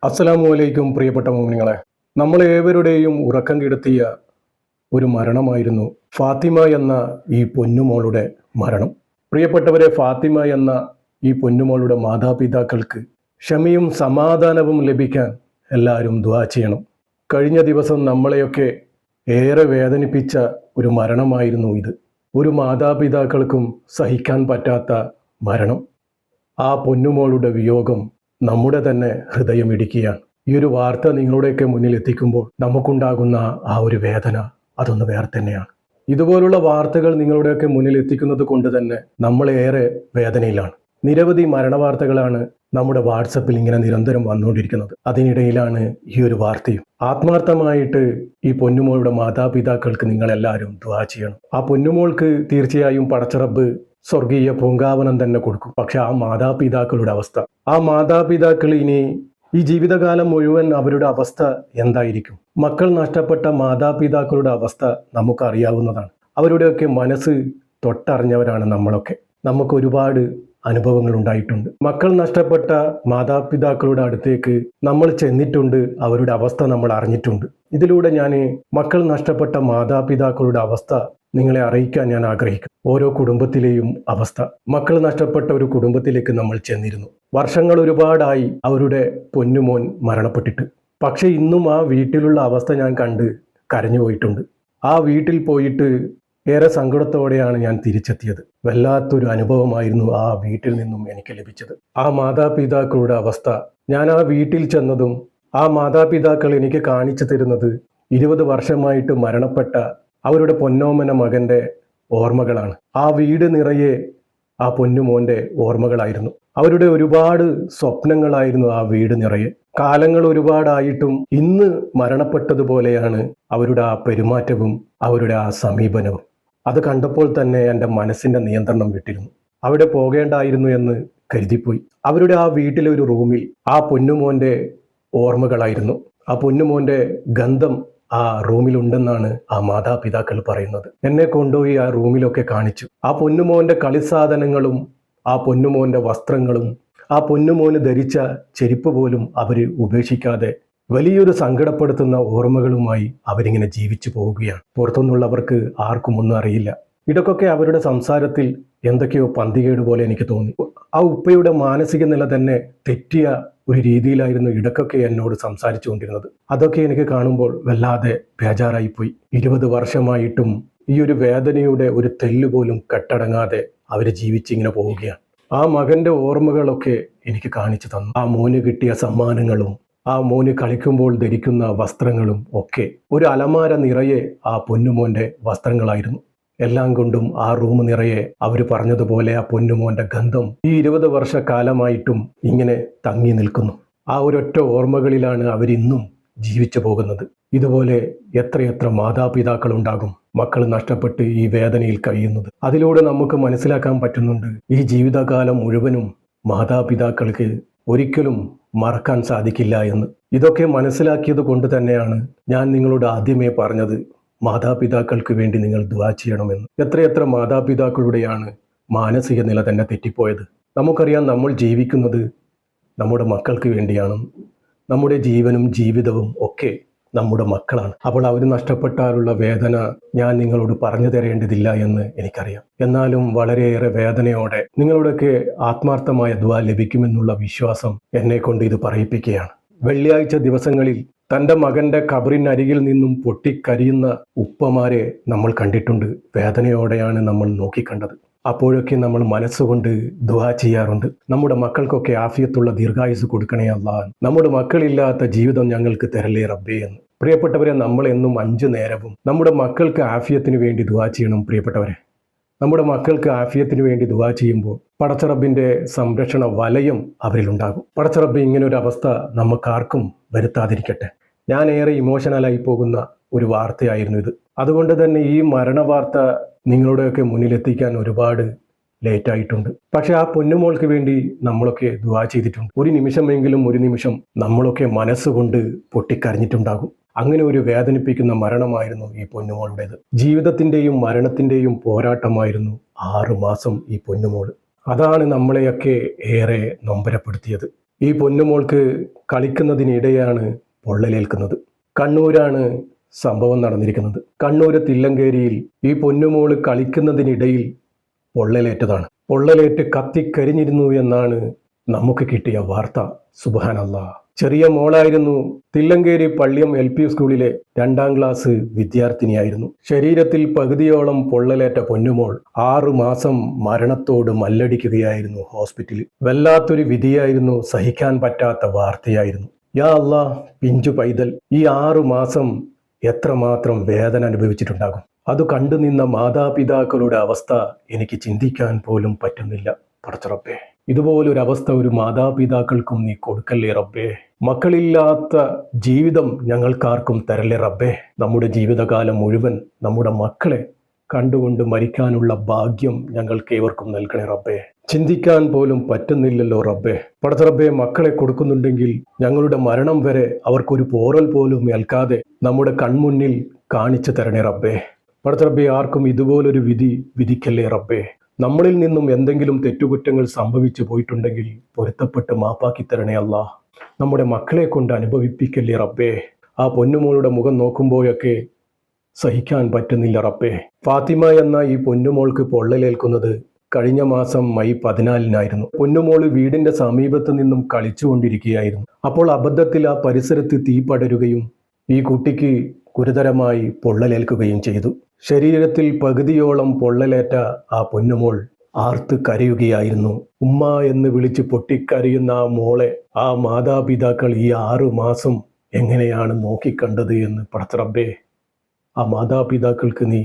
അസ്സലാമു അലൈക്കും പ്രിയപ്പെട്ട മുഅ്മിനീങ്ങളെ. നമ്മളേവരുടെയും ഉറക്കം കെടുത്തിയ ഒരു മരണമായിരുന്നു ഫാത്തിമ എന്ന ഈ പൊന്നുമോളുടെ മരണം. പ്രിയപ്പെട്ടവരെ, ഫാത്തിമ എന്ന ഈ പൊന്നുമോളുടെ മാതാപിതാക്കൾക്ക് ക്ഷമയും സമാധാനവും ലഭിക്കാൻ എല്ലാവരും ദുആ ചെയ്യണം. കഴിഞ്ഞ ദിവസം നമ്മളെയൊക്കെ ഏറെ വേദനിപ്പിച്ച ഒരു മരണമായിരുന്നു ഇത്. ഒരു മാതാപിതാക്കൾക്കും സഹിക്കാൻ പറ്റാത്ത മരണം. ആ പൊന്നുമോളുടെ വിയോഗം നമ്മുടെ തന്നെ ഹൃദയം ഇടിക്കുകയാണ്. ഈ ഒരു വാർത്ത നിങ്ങളുടെയൊക്കെ മുന്നിൽ എത്തിക്കുമ്പോൾ നമുക്കുണ്ടാകുന്ന ആ ഒരു വേദന അതൊന്ന് വേറെ തന്നെയാണ്. ഇതുപോലുള്ള വാർത്തകൾ നിങ്ങളുടെയൊക്കെ മുന്നിൽ എത്തിക്കുന്നത് കൊണ്ട് തന്നെ നമ്മളേറെ വേദനയിലാണ്. നിരവധി മരണവാർത്തകളാണ് നമ്മുടെ വാട്സപ്പിൽ ഇങ്ങനെ നിരന്തരം വന്നുകൊണ്ടിരിക്കുന്നത്. അതിനിടയിലാണ് ഈ ഒരു വാർത്തയും. ആത്മാർത്ഥമായിട്ട് ഈ പൊന്നുമോളുടെ മാതാപിതാക്കൾക്ക് നിങ്ങളെല്ലാവരും ദുആ ചെയ്യണം. ആ പൊന്നുമോൾക്ക് തീർച്ചയായും പടച്ചറബ്ബ് സ്വർഗീയ പൂങ്കാവനം തന്നെ കൊടുക്കും. പക്ഷെ ആ മാതാപിതാക്കളുടെ അവസ്ഥ, ആ മാതാപിതാക്കൾ ഇനി ഈ ജീവിതകാലം മുഴുവൻ അവരുടെ അവസ്ഥ എന്തായിരിക്കും? മക്കൾ നഷ്ടപ്പെട്ട മാതാപിതാക്കളുടെ അവസ്ഥ നമുക്കറിയാവുന്നതാണ്. അവരുടെയൊക്കെ മനസ്സ് തൊട്ടറിഞ്ഞവരാണ് നമ്മളൊക്കെ. നമുക്ക് ഒരുപാട് അനുഭവങ്ങൾ ഉണ്ടായിട്ടുണ്ട്. മക്കൾ നഷ്ടപ്പെട്ട മാതാപിതാക്കളുടെ അടുത്തേക്ക് നമ്മൾ ചെന്നിട്ടുണ്ട്, അവരുടെ അവസ്ഥ നമ്മൾ അറിഞ്ഞിട്ടുണ്ട്. ഇതിലൂടെ ഞാൻ മക്കൾ നഷ്ടപ്പെട്ട മാതാപിതാക്കളുടെ അവസ്ഥ നിങ്ങളെ അറിയിക്കാൻ ഞാൻ ആഗ്രഹിക്കുന്നു. ഓരോ കുടുംബത്തിലെയും അവസ്ഥ. മക്കൾ നഷ്ടപ്പെട്ട ഒരു കുടുംബത്തിലേക്ക് നമ്മൾ ചെന്നിരുന്നു. വർഷങ്ങൾ ഒരുപാടായി അവരുടെ പൊന്നുമോൻ മരണപ്പെട്ടിട്ട്. പക്ഷെ ഇന്നും ആ വീട്ടിലുള്ള അവസ്ഥ ഞാൻ കണ്ട് കരഞ്ഞു പോയിട്ടുണ്ട്. ആ വീട്ടിൽ പോയിട്ട് ഏറെ സങ്കടത്തോടെയാണ് ഞാൻ തിരിച്ചെത്തിയത്. വല്ലാത്തൊരു അനുഭവമായിരുന്നു ആ വീട്ടിൽ നിന്നും എനിക്ക് ലഭിച്ചത്. ആ മാതാപിതാക്കളുടെ അവസ്ഥ. ഞാൻ ആ വീട്ടിൽ ചെന്നതും ആ മാതാപിതാക്കൾ എനിക്ക് കാണിച്ചു തരുന്നത് 20 വർഷമായിട്ട് മരണപ്പെട്ട അവരുടെ പൊന്നോമന മകൻ്റെ ഓർമ്മകളാണ്. ആ വീട് നിറയെ ആ പൊന്നുമോൻ്റെ ഓർമ്മകളായിരുന്നു. അവരുടെ ഒരുപാട് സ്വപ്നങ്ങളായിരുന്നു ആ വീട് നിറയെ. കാലങ്ങൾ ഒരുപാടായിട്ടും ഇന്ന് മരണപ്പെട്ടതുപോലെയാണ് അവരുടെ ആ പെരുമാറ്റവും അവരുടെ ആ സമീപനവും. അത് കണ്ടപ്പോൾ തന്നെ എൻ്റെ മനസ്സിൻ്റെ നിയന്ത്രണം വിട്ടിരുന്നു. അവിടെ പോകേണ്ടായിരുന്നു എന്ന് കരുതിപ്പോയി. അവരുടെ ആ വീട്ടിലെ ഒരു റൂമിൽ ആ പൊന്നുമോൻ്റെ ഓർമ്മകളായിരുന്നു. ആ പൊന്നുമോൻ്റെ ഗന്ധം ആ റൂമിലുണ്ടെന്നാണ് ആ മാതാപിതാക്കൾ പറയുന്നത്. എന്നെ കൊണ്ടുപോയി ആ റൂമിലൊക്കെ കാണിച്ചു. ആ പൊന്നുമോൻ്റെ കളിസാധനങ്ങളും ആ പൊന്നുമോൻ്റെ വസ്ത്രങ്ങളും ആ പൊന്നുമോന് ധരിച്ച ചെരുപ്പ് പോലും അവർ ഉപേക്ഷിക്കാതെ വലിയൊരു സങ്കടപ്പെടുത്തുന്ന ഓർമ്മകളുമായി അവരിങ്ങനെ ജീവിച്ചു പോവുകയാണ്. പുറത്തുനിന്നുള്ളവർക്ക് ആർക്കും ഒന്നും അറിയില്ല. ഇതൊക്കെ അവരുടെ സംസാരത്തിൽ എന്തൊക്കെയോ പന്തികേട് പോലെ എനിക്ക് തോന്നി. ആ ഉപ്പയുടെ മാനസിക നില തന്നെ തെറ്റിയ ഒരു രീതിയിലായിരുന്നു ഇടക്കൊക്കെ എന്നോട് സംസാരിച്ചു കൊണ്ടിരുന്നത്. അതൊക്കെ എനിക്ക് കാണുമ്പോൾ വല്ലാതെ ബേജാറായിപ്പോയി. 20 വർഷമായിട്ടും ഈ ഒരു വേദനയുടെ ഒരു തെല്ല് പോലും കെട്ടടങ്ങാതെ അവർ ജീവിച്ചിങ്ങനെ പോവുകയാണ്. ആ മകൻ്റെ ഓർമ്മകളൊക്കെ എനിക്ക് കാണിച്ചു തന്നു. ആ മോന് കിട്ടിയ സമ്മാനങ്ങളും ആ മോന് കളിക്കുമ്പോൾ ധരിക്കുന്ന വസ്ത്രങ്ങളും ഒക്കെ ഒരു അലമാര നിറയെ ആ പൊന്നുമോൻ്റെ വസ്ത്രങ്ങളായിരുന്നു. എല്ലാം കൊണ്ടും ആ റൂം നിറയെ അവർ പറഞ്ഞതുപോലെ ആ പൊന്നുമോൻ്റെ ഗന്ധം ഈ 20 വർഷക്കാലമായിട്ടും ഇങ്ങനെ തങ്ങി നിൽക്കുന്നു. ആ ഒരൊറ്റ ഓർമ്മകളിലാണ് അവരിന്നും ജീവിച്ചു പോകുന്നത്. ഇതുപോലെ എത്രയെത്ര മാതാപിതാക്കൾ ഉണ്ടാകും മക്കൾ നഷ്ടപ്പെട്ട് ഈ വേദനയിൽ കഴിയുന്നത്. അതിലൂടെ നമുക്ക് മനസ്സിലാക്കാൻ പറ്റുന്നുണ്ട്, ഈ ജീവിതകാലം മുഴുവനും മാതാപിതാക്കൾക്ക് ഒരിക്കലും മറക്കാൻ സാധിക്കില്ല എന്ന്. ഇതൊക്കെ മനസ്സിലാക്കിയത് കൊണ്ട് തന്നെയാണ് ഞാൻ നിങ്ങളോട് ആദ്യമേ പറഞ്ഞത്, മാതാപിതാക്കൾക്ക് വേണ്ടി നിങ്ങൾ ദുആ ചെയ്യണമെന്ന്. എത്രയെത്ര മാതാപിതാക്കളുടെയാണ് മാനസിക നില തന്നെ തെറ്റിപ്പോയത്. നമുക്കറിയാം, നമ്മൾ ജീവിക്കുന്നത് നമ്മുടെ മക്കൾക്ക് വേണ്ടിയാണ്. നമ്മുടെ ജീവനും ജീവിതവും ഒക്കെ നമ്മുടെ മക്കളാണ്. അപ്പോൾ അവർ നഷ്ടപ്പെട്ടാലുള്ള വേദന ഞാൻ നിങ്ങളോട് പറഞ്ഞു തരേണ്ടതില്ല എന്ന് എനിക്കറിയാം. എന്നാലും വളരെയേറെ വേദനയോടെ നിങ്ങളുടെയൊക്കെ ആത്മാർത്ഥമായ ദുആ ലഭിക്കുമെന്നുള്ള വിശ്വാസം എന്നെ കൊണ്ട് ഇത് പറയിപ്പിക്കുകയാണ്. വെള്ളിയാഴ്ച ദിവസങ്ങളിൽ തൻ്റെ മകൻ്റെ ഖബറിനരികിൽ നിന്നും പൊട്ടിക്കരിയുന്ന ഉപ്പമാരെ നമ്മൾ കണ്ടിട്ടുണ്ട്. വേദനയോടെയാണ് നമ്മൾ നോക്കിക്കണ്ടത്. അപ്പോഴൊക്കെ നമ്മൾ മനസ്സുകൊണ്ട് ദുആ ചെയ്യാറുണ്ട്. നമ്മുടെ മക്കൾക്കൊക്കെ ആഫിയത്തുള്ള ദീർഘായുസ് കൊടുക്കണേ അല്ലാഹ്, നമ്മുടെ മക്കളില്ലാത്ത ജീവിതം ഞങ്ങൾക്ക് തരലേ റബ്ബേ എന്ന്. പ്രിയപ്പെട്ടവരെ, നമ്മൾ എന്നും 5 നേരവും നമ്മുടെ മക്കൾക്ക് ആഫിയത്തിന് വേണ്ടി ദുആ ചെയ്യണം. പ്രിയപ്പെട്ടവരെ, നമ്മുടെ മക്കൾക്ക് ആഫിയത്തിന് വേണ്ടി ദുആ ചെയ്യുമ്പോൾ പടച്ചറബിൻ്റെ സംരക്ഷണ വലയം അവരിലുണ്ടാകും. പടച്ചറബ് ഇങ്ങനെ ഒരു അവസ്ഥ നമുക്കാർക്കും വരുത്താതിരിക്കട്ടെ. ഞാൻ ഏറെ ഇമോഷണലായി പോകുന്ന ഒരു വാർത്തയായിരുന്നു ഇത്. അതുകൊണ്ട് തന്നെ ഈ മരണ വാർത്ത നിങ്ങളുടെയൊക്കെ മുന്നിലെത്തിക്കാൻ ഒരുപാട് ലേറ്റായിട്ടുണ്ട്. പക്ഷെ ആ പൊന്നുമോൾക്ക് വേണ്ടി നമ്മളൊക്കെ ദുആ ചെയ്തിട്ടുണ്ട്. ഒരു നിമിഷം നമ്മളൊക്കെ മനസ്സുകൊണ്ട് പൊട്ടിക്കരഞ്ഞിട്ടുണ്ടാകും. അങ്ങനെ ഒരു വേദനിപ്പിക്കുന്ന മരണമായിരുന്നു ഈ പൊന്നുമോളുടേത്. ജീവിതത്തിൻ്റെയും മരണത്തിൻ്റെയും പോരാട്ടമായിരുന്നു 6 മാസം ഈ പൊന്നുമോള്. അതാണ് നമ്മളെയൊക്കെ ഏറെ നൊമ്പരപ്പെടുത്തിയത്. ഈ പൊന്നുമോൾക്ക് കളിക്കുന്നതിനിടെയാണ് പൊള്ളലേൽക്കുന്നത്. കണ്ണൂരാണ് സംഭവം നടന്നിരിക്കുന്നത്. കണ്ണൂർ തില്ലങ്കേരിയിൽ ഈ പൊന്നുമോള് കളിക്കുന്നതിനിടയിൽ പൊള്ളലേറ്റതാണ്. പൊള്ളലേറ്റ് കത്തിക്കരിഞ്ഞിരുന്നു എന്നാണ് നമുക്ക് കിട്ടിയ വാർത്ത. സുബ്ഹാനല്ലാഹ്. ചെറിയ മോളായിരുന്നു. തില്ലങ്കേരി പള്ളിയം LP സ്കൂളിലെ 2ാം ക്ലാസ് വിദ്യാർത്ഥിനിയായിരുന്നു. ശരീരത്തിൽ പകുതിയോളം പൊള്ളലേറ്റ പൊന്നുമോൾ 6 മാസം മരണത്തോട് മല്ലടിക്കുകയായിരുന്നു ഹോസ്പിറ്റലിൽ. വല്ലാത്തൊരു വിധിയായിരുന്നു, സഹിക്കാൻ പറ്റാത്ത വാർത്തയായിരുന്നു. യാ അല്ലാഹ്, പിഞ്ചു പൈതൽ ഈ 6 മാസം എത്രമാത്രം വേദന അനുഭവിച്ചിട്ടുണ്ടാകും. അത് കണ്ടു നിന്ന മാതാപിതാക്കളുടെ അവസ്ഥ എനിക്ക് ചിന്തിക്കാൻ പോലും പറ്റുന്നില്ല. പടച്ചറബ്ബേ, ഇതുപോലൊരവസ്ഥ ഒരു മാതാപിതാക്കൾക്കും നീ കൊടുക്കല്ലേ റബ്ബേ. മക്കളില്ലാത്ത ജീവിതം ഞങ്ങൾക്കാർക്കും തരല്ലേ റബ്ബേ. നമ്മുടെ ജീവിതകാലം മുഴുവൻ നമ്മുടെ മക്കളെ കണ്ടുകൊണ്ട് മരിക്കാനുള്ള ഭാഗ്യം ഞങ്ങൾക്ക് ഏവർക്കും നൽകണേ റബ്ബേ. ചിന്തിക്കാൻ പോലും പറ്റുന്നില്ലല്ലോ റബ്ബേ. പടച്ചറബ്ബേ, മക്കളെ കൊടുക്കുന്നുണ്ടെങ്കിൽ ഞങ്ങളുടെ മരണം വരെ അവർക്കൊരു പോറൽ പോലും ഏൽക്കാതെ നമ്മുടെ കൺമുന്നിൽ കാണിച്ചു തരണേ റബ്ബേ. പടച്ചറബ്ബേ, ആർക്കും ഇതുപോലൊരു വിധി വിധിക്കല്ലേ റബ്ബേ. നമ്മളിൽ നിന്നും എന്തെങ്കിലും തെറ്റുകുറ്റങ്ങൾ സംഭവിച്ചു പോയിട്ടുണ്ടെങ്കിൽ പൊരുത്തപ്പെട്ട് മാപ്പാക്കി തരണേ അല്ലാഹ്. നമ്മുടെ മക്കളെ കൊണ്ട് അനുഭവിപ്പിക്കല്ലേ റബ്ബേ. ആ പൊന്നുമോളുടെ മുഖം നോക്കുമ്പോഴൊക്കെ സഹിക്കാൻ പറ്റുന്നില്ല റബ്ബേ. ഫാത്തിമ എന്ന ഈ പൊന്നുമോൾക്ക് പൊള്ളലേൽക്കുന്നത് കഴിഞ്ഞ മാസം മെയ് 14-നായിരുന്നു. പൊന്നുമോള് വീടിന്റെ സമീപത്ത് നിന്നും കളിച്ചുകൊണ്ടിരിക്കുകയായിരുന്നു. അപ്പോൾ അബദ്ധത്തിൽ ആ പരിസരത്ത് തീ പടരുകയും ഈ കുട്ടിക്ക് ഗുരുതരമായി പൊള്ളലേൽക്കുകയും ചെയ്തു. ശരീരത്തിൽ പകുതിയോളം പൊള്ളലേറ്റ ആ പൊന്നുമോൾ ആർത്ത് കരയുകയായിരുന്നു. ഉമ്മ എന്ന് വിളിച്ച് പൊട്ടിക്കരയുന്ന ആ മോളെ ആ മാതാപിതാക്കൾ ഈ 6 മാസം എങ്ങനെയാണ് നോക്കിക്കണ്ടത് എന്ന് പടച്ചറബ്ബേ, ആ മാതാപിതാക്കൾക്ക് നീ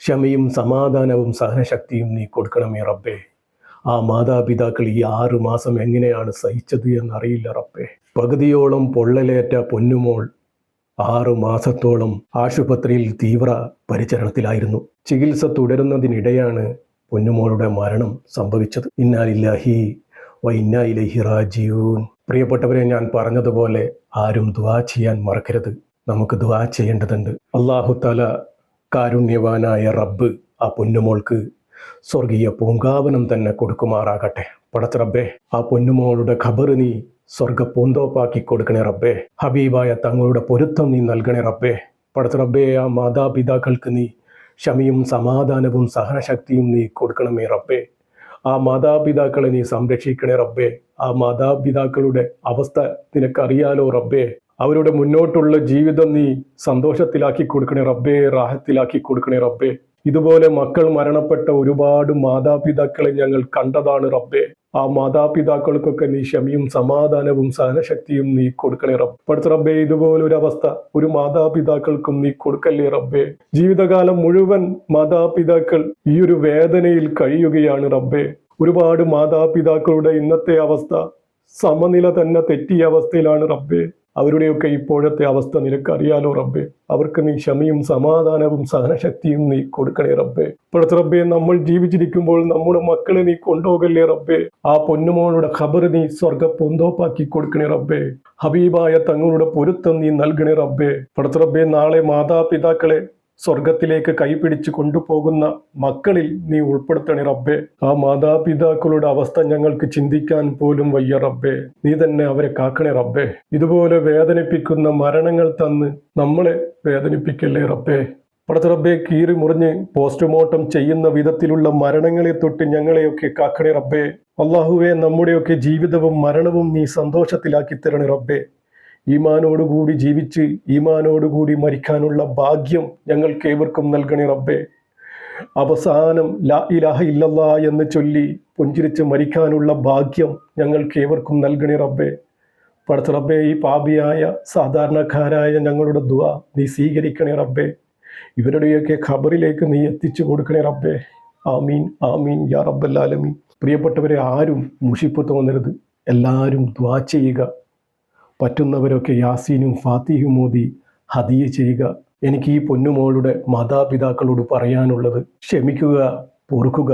ക്ഷമയും സമാധാനവും സഹനശക്തിയും നീ കൊടുക്കണമേ റബ്ബേ. ആ മാതാപിതാക്കൾ ഈ 6 മാസം എങ്ങനെയാണ് സഹിച്ചത് എന്നറിയില്ല റബ്ബേ. പകുതിയോളം പൊള്ളലേറ്റ പൊന്നുമോൾ 6 മാസത്തോളം ആശുപത്രിയിൽ തീവ്ര പരിചരണത്തിലായിരുന്നു. ചികിത്സ തുടരുന്നതിനിടെയാണ് പൊന്നുമോളുടെ മരണം സംഭവിച്ചത്. ഇന്നാ ലില്ലാഹി വ ഇന്നാ ഇലൈഹി റാജിഊൻ. പ്രിയപ്പെട്ടവരെ, ഞാൻ പറഞ്ഞതുപോലെ ആരും ദുആ ചെയ്യാൻ മറക്കരുത്. നമുക്ക് ദുആ ചെയ്യേണ്ടതുണ്ട്. അല്ലാഹു തആല കാരുണ്യവാനായ റബ്ബ് ആ പൊന്നുമോൾക്ക് സ്വർഗീയ പൂങ്കാവനം തന്നെ കൊടുക്കുമാറാകട്ടെ. പടച്ചറബ്ബേ, ആ പൊന്നുമോളുടെ ഖബർ നീ സ്വർഗ പൂന്തോപ്പാക്കി കൊടുക്കണേ റബ്ബേ. ഹബീബായ തങ്ങളുടെ പൊരുത്തം നീ നൽകണേ റബ്ബേ. പടച്ചറബ്ബേ, ആ മാതാപിതാക്കൾക്ക് നീ ക്ഷമയും സമാധാനവും സഹനശക്തിയും നീ കൊടുക്കണമേ റബ്ബേ. ആ മാതാപിതാക്കളെ നീ സംരക്ഷിക്കണേ റബ്ബേ. ആ മാതാപിതാക്കളുടെ അവസ്ഥ നിനക്കറിയാലോ റബ്ബേ. അവരുടെ മുന്നോട്ടുള്ള ജീവിതം നീ സന്തോഷത്തിലാക്കി കൊടുക്കണേ റബ്ബേ, റാഹത്തിലാക്കി കൊടുക്കണേ റബ്ബേ. ഇതുപോലെ മക്കൾ മരണപ്പെട്ട ഒരുപാട് മാതാപിതാക്കളെ ഞങ്ങൾ കണ്ടതാണ് റബ്ബേ. ആ മാതാപിതാക്കൾക്കൊക്കെ നീ ക്ഷമയും സമാധാനവും സഹനശക്തിയും നീ കൊടുക്കണേ റബ്ബേ. ഇതുപോലൊരു അവസ്ഥ ഒരു മാതാപിതാക്കൾക്കും നീ കൊടുക്കല്ലേ റബ്ബേ. ജീവിതകാലം മുഴുവൻ മാതാപിതാക്കൾ ഈ ഒരു വേദനയിൽ കഴിയുകയാണ് റബ്ബേ. ഒരുപാട് മാതാപിതാക്കളുടെ ഇന്നത്തെ അവസ്ഥ സമനില തന്നെ തെറ്റിയ അവസ്ഥയിലാണ് റബ്ബേ. അവരുടെയൊക്കെ ഇപ്പോഴത്തെ അവസ്ഥ നിനക്കറിയാലോ റബ്ബേ. അവർക്ക് നീ ക്ഷമയും സമാധാനവും സഹനശക്തിയും നീ കൊടുക്കണേ റബ്ബേ. റബ്ബേ, നമ്മൾ ജീവിച്ചിരിക്കുമ്പോൾ നമ്മുടെ മക്കളെ നീ കൊണ്ടുപോകല്ലേ റബ്ബേ. ആ പൊന്നുമോളുടെ ഖബർ നീ സ്വർഗ പൂന്തോപ്പാക്കി കൊടുക്കണേ റബ്ബേ. ഹബീബായ തങ്ങളുടെ പൊരുത്തം നീ നൽകണേ റബ്ബേ. റബ്ബേ, നാളെ മാതാപിതാക്കളെ സ്വർഗത്തിലേക്ക് കൈപിടിച്ച് കൊണ്ടുപോകുന്ന മക്കളിൽ നീ ഉൾപ്പെടുത്തണേ റബ്ബേ. ആ മാതാപിതാക്കളുടെ അവസ്ഥ ഞങ്ങൾക്ക് ചിന്തിക്കാൻ പോലും വയ്യ റബ്ബേ. നീ തന്നെ അവരെ കാക്കണേ റബ്ബേ. ഇതുപോലെ വേദനിപ്പിക്കുന്ന മരണങ്ങൾ തന്ന് നമ്മളെ വേദനിപ്പിക്കല്ലേ റബ്ബേ. റബ്ബേ, കീറി മുറിഞ്ഞ് പോസ്റ്റ്മോർട്ടം ചെയ്യുന്ന വിധത്തിലുള്ള മരണങ്ങളെ തൊട്ട് ഞങ്ങളെയൊക്കെ കാക്കണേ റബ്ബേ. അല്ലാഹുവേ, നമ്മുടെയൊക്കെ ജീവിതവും മരണവും നീ സന്തോഷത്തിലാക്കി തരണേ റബ്ബേ. ഈമാനോടുകൂടി ജീവിച്ച് ഈമാനോടുകൂടി മരിക്കാനുള്ള ഭാഗ്യം ഞങ്ങൾക്ക് ഏവർക്കും നൽകണേ റബ്ബേ. അവസാനം ലാ ഇലാഹ ഇല്ലല്ലാ എന്ന് ചൊല്ലി പുഞ്ചിരിച്ച് മരിക്കാനുള്ള ഭാഗ്യം ഞങ്ങൾക്ക് ഏവർക്കും നൽകണേ റബ്ബേ. റബ്ബേ, ഈ പാപിയായ സാധാരണക്കാരായ ഞങ്ങളുടെ ദുആ നീ സ്വീകരിക്കണേ റബ്ബേ. ഇവരുടെയൊക്കെ ഖബറിലേക്ക് നീ എത്തിച്ചു കൊടുക്കണേ റബ്ബേ. ആമീൻ ആമീൻ യാ റബ്ബൽ ആലമീൻ. പ്രിയപ്പെട്ടവരെ, ആരും മുഷിപ്പ് തോന്നരുത്. എല്ലാവരും ദുആ ചെയ്യുക. പറ്റുന്നവരൊക്കെ യാസീനും ഫാത്തിഹും ഓതി ഹദിയ ചെയ്യുക. എനിക്ക് ഈ പൊന്നുമോളുടെ മാതാപിതാക്കളോട് പറയാനുള്ളത്, ക്ഷമിക്കുക, പൊറുക്കുക.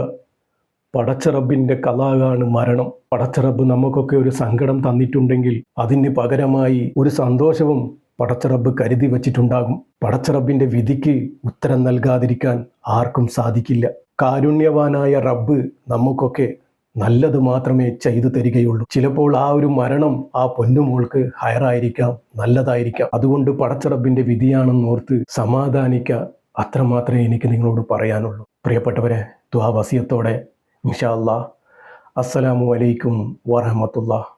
പടച്ചറബിൻ്റെ കലാകാണ് മരണം. പടച്ചറബ് നമുക്കൊക്കെ ഒരു സങ്കടം തന്നിട്ടുണ്ടെങ്കിൽ അതിന് പകരമായി ഒരു സന്തോഷവും പടച്ചറബ് കരുതി വച്ചിട്ടുണ്ടാകും. പടച്ചറബിൻ്റെ വിധിക്ക് ഉത്തരം നൽകാതിരിക്കാൻ ആർക്കും സാധിക്കില്ല. കാരുണ്യവാനായ റബ്ബ് നമുക്കൊക്കെ നല്ലത് മാത്രമേ ചെയ്തു തരികയുള്ളൂ. ചിലപ്പോൾ ആ ഒരു മരണം ആ പൊന്നുമോൾക്ക് ഹയറായിരിക്കാം, നല്ലതായിരിക്കാം. അതുകൊണ്ട് പടച്ചറബിന്റെ വിധിയാണെന്നോർത്ത് സമാധാനിക്കുക. അത്രമാത്രമേ എനിക്ക് നിങ്ങളോട് പറയാനുള്ളൂ. പ്രിയപ്പെട്ടവരെ, ദുആ വസിയത്തോടെ ഇൻഷാ അല്ലാഹ്. അസ്സലാമു അലൈക്കും വറഹ്മത്തുള്ളാഹി.